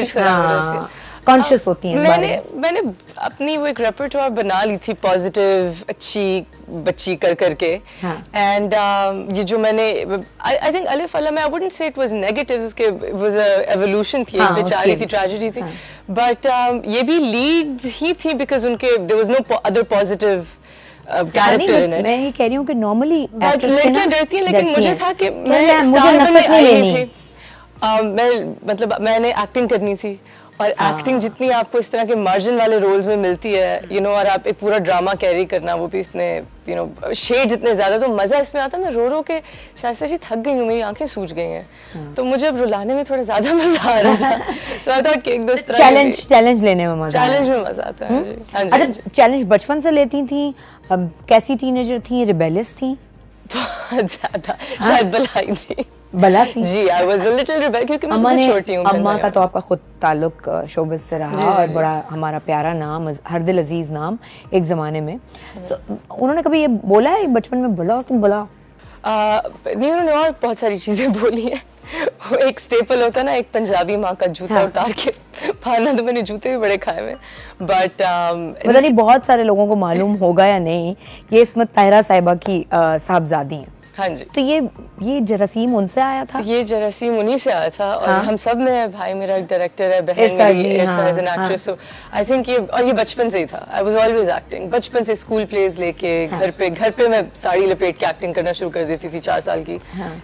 Image खराब हो रही थी। कॉन्शियस होती हैं। मैंने अपनी वो एक रेpertoire बना ली थी पॉजिटिव अच्छी बच्ची कर करके एंड ये जो मैंने आई थिंक अलिफ अल्लाह में I wouldn't say it was negative, उसके इट वाज अ एवोल्यूशन थी, एक बेचारी थी, ट्रेजेडी थी, बट ये भी लीड्स ही थी बिकॉज उनके there was no other positive character in it. मैं ये कह रही हूँ कि नॉर्मली लड़कियां डरती हैं, लेकिन मुझे था कि मैं स्टार में आई थी, मैं मतलब मैंने एक्टिंग करनी थी और एक्टिंग जितनी आपको इस तरह के मार्जिन वाले रोल्स में मिलती है यू नो, और आप एक पूरा ड्रामा कैरी करना, वो भी इतने यू नो शेड इतने ज्यादा, तो मजा इसमें आता। मैं रो रो के शायद जी थक गई हूँ, मेरी आंखें सूज गई हैं, तो मुझे अब रुलाने में थोड़ा ज्यादा मजा आ रहा था। सो आई थॉट कि एक दो चैलेंज लेने में मजा, चैलेंज में मजा आता है। अच्छा, चैलेंज बचपन से लेती थी? कैसी टीनेजर थी? रिबेलियस थी? बहुत ज्यादा, शायद बलाई थी। बला थी जी, I was a little rebel क्योंकि मैं सबसे छोटी हूँ। अम्मा का तो आपका खुद ताल्लुक शोबिस से रहा और बड़ा हमारा प्यारा नाम, हर दिल अजीज नाम एक ज़माने में। So, उन्होंने कभी ये बोला है बचपन में, बोला तुम बोला? नहीं, उन्होंने और बहुत सारी चीज़ें बोली हैं। वो एक स्टेपल होता है ना, एक पंजाबी माँ का जूता उतार के पाना, तो मैंने जूते भी बड़े खाए हुए, बट पता नहीं बहुत सारे लोगों को मालूम होगा या नहीं, ये इस्मत ताहिरा साहिबा की साहबजादी हैं। हाँ जी। तो ये जरासीम उनसे आया था? ये जरासीम उन्हीं से आया था, और हम सब में, भाई मेरा एक डायरेक्टर है, बहन मेरी Irsa as an actress, so I think ये बचपन से ही था। आई वाज ऑलवेज एक्टिंग, बचपन से स्कूल प्लेज लेके घर पे मैं साड़ी लपेट के एक्टिंग करना शुरू कर देती थी 4 साल की,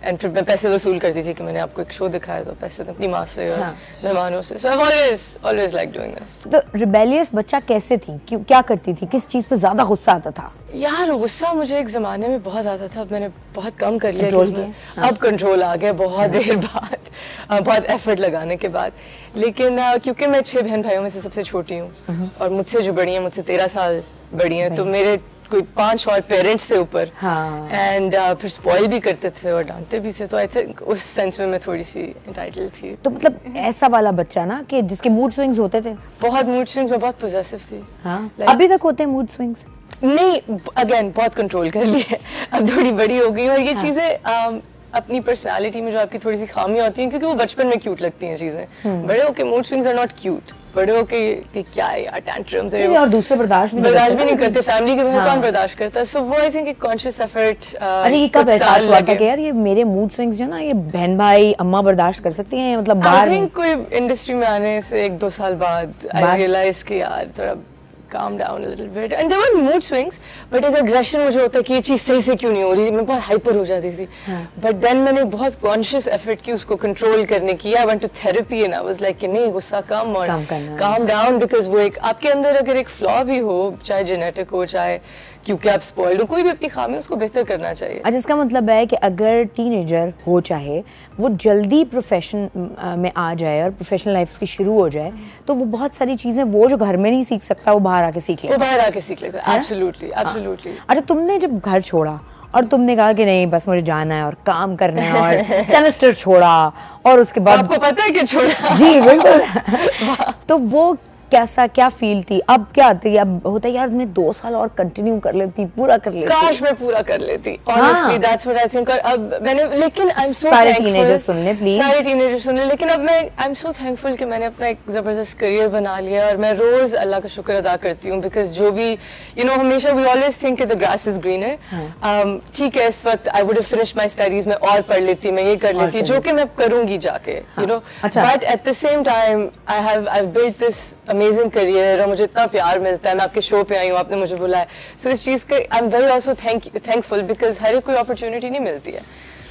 एंड फिर मैं पैसे वसूल करती थी कि मैंने आपको एक शो दिखाया, तो पैसे अपनी माँ से और मेहमानों से। So I always like doing this. तो रिबेलियस बच्चा कैसे थी, क्या करती थी, किस चीज पे ज्यादा गुस्सा आता था? यार गुस्सा मुझे एक जमाने में बहुत आता था, मैंने बहुत कम कर लिया, अब कंट्रोल आ गया बहुत देर बाद, बहुत एफर्ट लगाने के बाद। लेकिन क्योंकि मैं 6 बहन भाइयों में से सबसे छोटी हूँ, और मुझसे जो बड़ी हैं, मुझसे 13 साल बड़ी हैं, तो मेरे कोई 5 और पेरेंट्स थे ऊपर, एंड फिर स्पॉइल भी करते थे और डांटते भी थे, तो आई थिंक उस सेंस में मैं थोड़ी सी एंटाइटल्ड थी। तो मतलब ऐसा वाला बच्चा ना कि जिसके मूड स्विंग्स होते थे? बहुत मूड स्विंग्स, मैं बहुत पॉजेसिव थी। अभी तक होते हैं मूड स्विंग्स? नहीं, अगेन बहुत कंट्रोल कर लिए, अब थोड़ी बड़ी हो गई, और ये चीजें अपनी पर्सनालिटी में जो आपकी थोड़ी सी खामियां होती हैं, क्योंकि वो बचपन में क्यूट लगती हैं चीजें, बड़े होके mood swings are not cute, बड़े होके कि क्या है यार, टैंट्रम्स है, और दूसरे बर्दाश्त भी नहीं करते, फैमिली के बाहर कौन बर्दाश्त करता है। सो वो आई थिंक एक कॉन्शियस एफर्ट। अरे ये कब एहसास हुआ था कि यार ये मेरे मूड स्विंग्स जो ना, ये बहन भाई अम्मा बर्दाश्त कर सकती हैं, मतलब बाहर? आई थिंक कोई इंडस्ट्री में आने से 1-2 साल बाद आई रियलाइज कि यार थोड़ा calm down a little bit, and there were mood swings, but एक aggression मुझे होता है कि ये चीज़ सही से क्यों नहीं हो रही, मैं बहुत हाइपर हो जाती थी, but then मैंने बहुत conscious effort की उसको control करने की। I went to therapy and I was like कि नहीं, गुस्सा कम और calm down, because वो एक आपके अंदर अगर एक flaw भी हो, चाहे genetic हो, चाहे क्योंकि आप स्पॉइल्ड हो, कोई भी अपनी खामी उसको बेहतर करना चाहिए। अच्छा, इसका मतलब है कि अगर टीनेजर हो, चाहे वो जल्दी प्रोफेशन में आ जाए और प्रोफेशनल लाइफ उसकी शुरू हो जाए, तो वो बहुत सारी चीजें वो जो घर में नहीं सीख सकता, वो बाहर आके सीख लेता। वो बाहर आके सीख लेता, एब्सोल्युटली, एब्सोल्युटली। अच्छा, तुमने जब घर छोड़ा और तुमने कहा कि नहीं बस मुझे जाना है और काम करना है, और सेमेस्टर छोड़ा, और उसके बाद आपको पता है कि छोड़ा? जी बिल्कुल। तो वो क्या फील थी? अब क्या आती है, अब होता है यार मैं 2 साल और कंटिन्यू कर लेती, पूरा कर लेती, काश मैं पूरा कर लेती, honestly that's what I think। और अब मैंने, लेकिन I'm so सारे टीनेजर्स सुन ले प्लीज, सारे टीनेजर्स सुन ले, लेकिन अब मैं I'm so thankful कि मैंने अपना एक जबरदस्त करियर बना लिया, और मैं रोज अल्लाह का शुक्र अदा करती हूँ, बिकॉज जो भी हमेशा we always think that the grass is greener। ठीक है, इस वक्त I would have finished my studies, मैं और पढ़ लेती, मैं ये कर लेती, जो कि मैं करूँगी जाके, but at the same time I've built this amazing career, और मुझे इतना प्यार मिलता है, मैं आपके शो पे आई हूँ, आपने मुझे बुलाया, so इस चीज़ के I am very also thankful, because हर एक कोई अपॉर्चुनिटी नहीं मिलती है।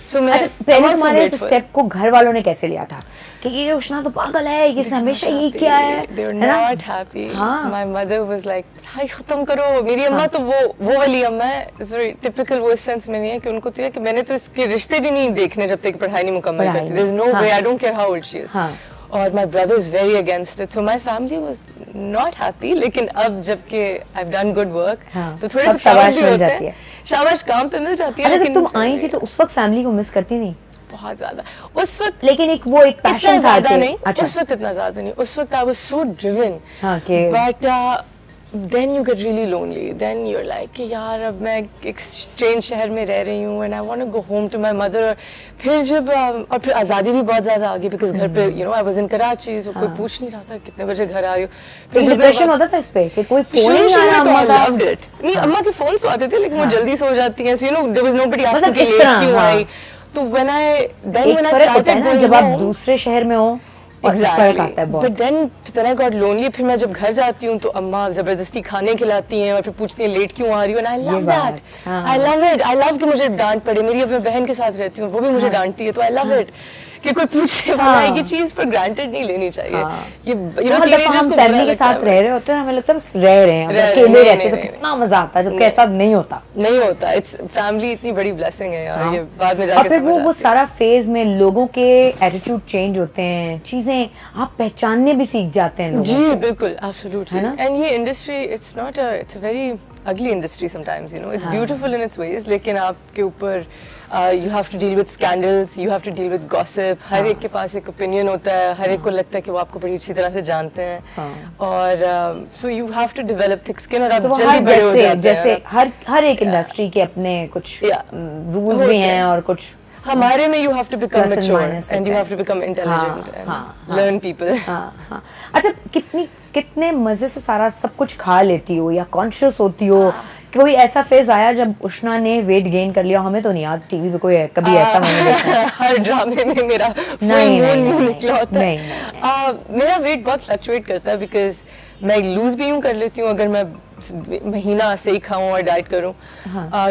So मैं पहले तुम्हारे इस स्टेप को घर वालों ने कैसे लिया था कि ये उष्णा तो पागल है, ये हमेशा यही क्या है? They were not happy. My mother was like, हाय खत्म करो। मेरी अम्मा तो वो वाली अम्मा है, टिपिकल वो इस सेंस में नहीं है कि उनको तो है कि मैंने तो इसके रिश्ते भी नहीं देखने जब तक पढ़ाई नहीं मुकम्मल करती। There's no way, I don't care how old she is. और my brother is very against it, so my family was not happy। लेकिन अब जबकि I've done good work, तो थोड़े से प्राउड भी होते हैं, शाबाश काम पे मिल जाती है। लेकिन तुम आई थी तो उस वक्त फैमिली को मिस करती थी? बहुत ज्यादा उस वक्त, लेकिन एक पैशन ज्यादा नहीं, उस वक्त इतना ज्यादा नहीं, उस वक्त I was so driven, but then you get really lonely. Then you're like कि यार अब मैं एक strange शहर में रह रही हूँ and I want to go home to my mother. और फिर जब और फिर आज़ादी भी बहुत ज़्यादा आ गई because घर पे you know I was in Karachi, so कोई पूछ नहीं रहा था कितने बजे घर आ रही हो. फिर जब डिप्रेशन होता था इस पे कि कोई फोन नहीं आया अम्मा का. I loved it. नहीं अम्मा के फोन तो आते थे लेकिन वो जल्दी सो जाती हैं. So you know there was nobody asking कि लेट क्यों आई. तो when I started going जब आप दूसरे शहर में हो Exactly. But then I got lonely. फिर मैं जब घर जाती हूँ तो अम्मा जबरदस्ती खाने खिलाती हैं और फिर पूछती हैं लेट क्यों आ रही हो. And I love that. I love it. I love कि मुझे डांट पड़े. मेरी अपने बहन के साथ रहती हूँ वो भी मुझे डांटती है तो I love it. कि कोई पूछे वाला है, ये चीज पर ग्रांटेड नहीं लेनी चाहिए. ये हम फैमिली के साथ रह रहे होते हैं हमें लगता है रह रहे हैं अकेले रहते तो कितना मजा आता है जबकि ऐसा नहीं होता. इट्स फैमिली इतनी बड़ी ब्लेसिंग है यार. ये बाद में जाके और फिर वो सारा फेज में लोगों के एटीट्यूड चेंज होते हैं, चीजें आप पहचानने भी सीख जाते हैं. जी बिल्कुल एब्सोल्युटली. एंड ये industry it's a very ugly industry sometimes, you know. It's beautiful in its ways, लेकिन आपके ऊपर you have to deal with scandals, you have to deal with gossip. हर एक के पास एक opinion होता है, हर एक को लगता है कि वो आपको बड़ी अच्छी तरह से जानते हैं. और so you have to develop thick skin और आप जल्दी बड़े हो जाते हैं. जैसे हर एक इंडस्ट्री के अपने कुछ rules भी हैं और कुछ हमारे में you have to become mature and you have to become intelligent and learn people. अच्छा कितने मजे से सारा सब कुछ खा लेती हो या कॉन्शियस होती हो? कोई ऐसा फेज आया जब उष्णा ने वेट गेन कर लिया? हमें तो नहीं याद टीवी पे कोई कभी ऐसा मैंने देखा. हर ड्रामे में मेरा नहीं निकला होता है. मेरा वेट बहुत फ्लक्चुएट करता है बिकॉज मैं लूज भी यूं कर लेती हूँ अगर मैं महीना से ही खाऊं और डाइट करूं.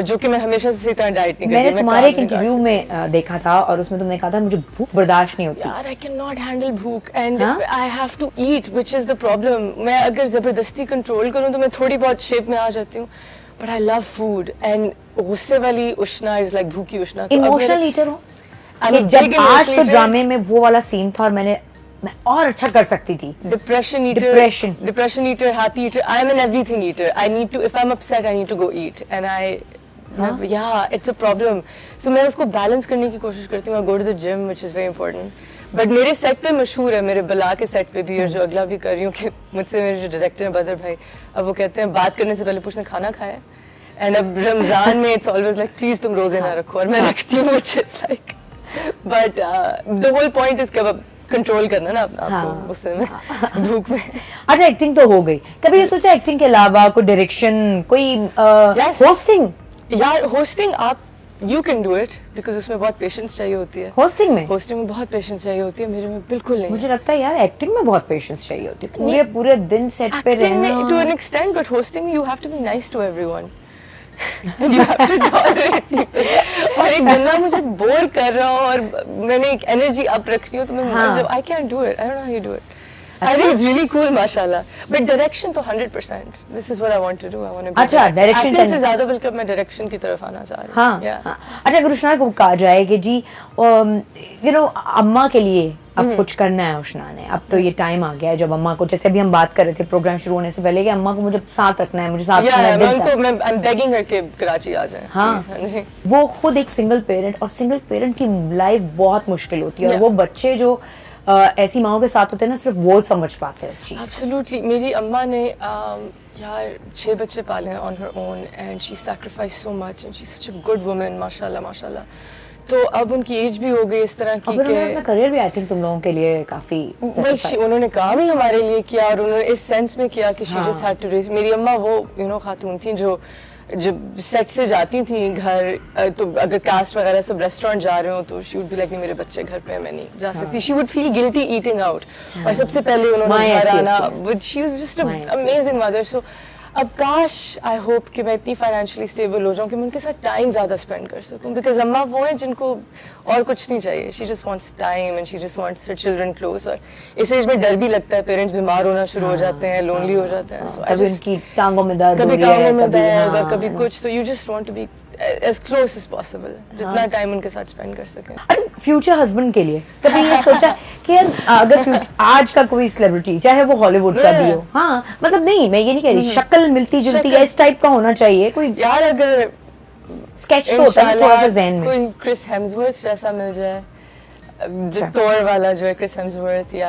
जो कि मैं हमेशा से इतना डाइट नहीं करती. मैंने तुम्हारे एक इंटरव्यू में देखा था और उसमें तुमने कहा था मुझे भूख बर्दाश्त नहीं होती. यार आई कैन नॉट हैंडल भूख and I have to eat which is the problem. मैं अगर जबरदस्ती कंट्रोल करूं तो मैं थोड़ी बहुत शेप में आ जाती हूँ. But I love food and गुस्से वाली उष्णा इज लाइक भूखी उष्णा. इमोशनल ईटर हो. जब आज तो ड्रामे में वो वाला सीन था और मैं और अच्छा कर सकती थी. Depression eater, happy eater. I am an everything eater. I need to, if I'm upset, I need to go eat. And yeah, it's a problem. So मैं उसको balance करने की कोशिश करती हूँ. I go to the gym, which is very important. But मेरे set पे मशहूर है, मेरे बला के सेट पे भी और जो अगला भी कर रही हूँ कि मुझसे मेरे जो डायरेक्टर हैं बदर भाई, अब वो कहते हैं बात करने से पहले पूछना खाना खाया. And अब रमजान में it's always like please तुम रोजे ना रखो और मैं रखती हूँ, which is like. But the whole point is कि अब कंट्रोल करना ना अपना आपको उससे में भूख में. अच्छा एक्टिंग तो हो गई. कभी ये सोचा एक्टिंग के अलावा कोई डायरेक्शन कोई होस्टिंग? यार होस्टिंग आप you can do it because उसमें बहुत पेशेंस चाहिए होती है. होस्टिंग में बहुत पेशेंस चाहिए होती है. मेरे में बिल्कुल नहीं. मुझे लगता है यार एक्टिंग में बहुत पेशेंस चाहिए होती है. पूरे दिन सेट पे रहना to an extent. But hosting you have to be nice to everyone. You have to tolerate people. और एक बंदा मुझे बोर कर रहा हो और मैंने एक एनर्जी अप रख रही हूँ तो मैं I can't do it. I don't know how you do it. I think it's really cool, mashallah. But direction तो 100%. This is what I want to do. I want to be. अच्छा direction से ज़्यादा बल्कि मैं direction की तरफ आना चाह रही हूँ. हाँ. अच्छा अगर उष्णा को कहा जाए कि जी you know अम्मा के लिए अब कुछ करना है उष्णा ने, अब तो ये टाइम आ गया है जब अम्मा को, जैसे अभी हम बात कर रहे थे प्रोग्राम शुरू होने से पहले कि अम्मा को मुझे साथ रखना है, मुझे साथ रखना है. मैं I'm begging her कि कराची आ जाए. हाँ. वो खुद एक सिंगल पेरेंट और सिंगल पेरेंट की लाइफ बहुत मुश्किल होती है और वो बच्चे जो ऐसी माओं के साथ होते हैं ना सिर्फ वो समझ पाते हैं इस चीज. Absolutely. मेरी अम्मा ने यार 6 बच्चे पाले हैं on her own and she sacrificed so much and she's such a good woman, माशाल्लाह. तो अब उनकी एज भी हो गई इस तरह की कि करियर भी आई थिंक तुम लोगों के लिए काफी उन्होंने काम ही हमारे लिए किया और उन्होंने इस सेंस में किया कि she just had to raise. मेरी अम्मा वो खातून थी जो सेट से जाती थी घर तो अगर कास्ट वगैरह सब रेस्टोरेंट जा रहे हो तो शी वुड बी लाइक मेरे बच्चे घर पे मैं नहीं जा सकती. She would feel guilty eating out और सबसे पहले उन्होंने घर आना. But she was just a amazing mother. So अब काश आई होप कि मैं इतनी फाइनेंशियली स्टेबल हो जाऊँ कि मैं उनके साथ टाइम ज़्यादा स्पेंड कर सकूँ बिकॉज अम्मा वो हैं जिनको और कुछ नहीं चाहिए. She just wants time and she just wants her children close. और इस एज में डर भी लगता है, पेरेंट्स बीमार होना शुरू हो जाते हैं, लोनली हो जाते हैं. कभी उनकी टांगों में दर्द, कभी टांगों में दर्द और कभी कुछ. तो you just want to be as close as possible, जितना टाइम उनके साथ स्पेंड कर सकें. अरे फ्यूचर हस्बैंड के लिए कभी ये सोचा कि यार अगर आज का कोई सेलिब्रिटी चाहे वो हॉलीवुड का भी हो, हाँ मतलब नहीं मैं ये नहीं कह रही शक्ल मिलती जुलती है इस टाइप का होना चाहिए कोई. यार अगर स्केच तो होता है थोड़ा सा ज़हन में कोई क्रिस हेम्सवर्थ जैसा मिल जाए थॉर वाला जो है क्रिस हेम्सवर्थ, या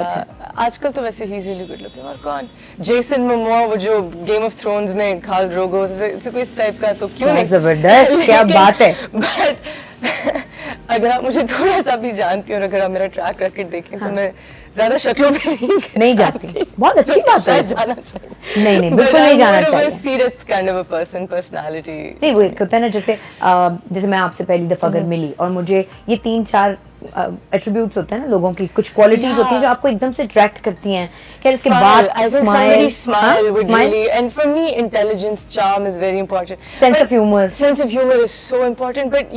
आजकल तो वैसे he is really good looking. और कौन, जेसन मोमोआ, वो जो गेम ऑफ थ्रोन्स में खाल ड्रोगो, कोई इस टाइप का, तो क्यों नहीं, जबरदस्त, क्या बात है। बट अगर आप मुझे थोड़ा सा भी जानती हो और अगर आप मेरा ट्रैक रिकॉर्ड देखें तो मैं ज्यादा शक्लों पे नहीं जाती। बहुत अच्छी बात है। जाना चाहिए। नहीं बिल्कुल नहीं जाना चाहिए। Serious kind of a person, personality. नहीं, वो एक होता है ना, जैसे मैं आपसे पहली दफा अगर मिली और मुझे ये 3-4 एट्रीब्यूट्स होते हैं ना लोगों की, कुछ क्वालिटीज होती हैं जो आपको एकदम से अट्रैक्ट करती हैं, कि इसके बाद smile, and for me intelligence, charm is very important, sense of humour is so important, but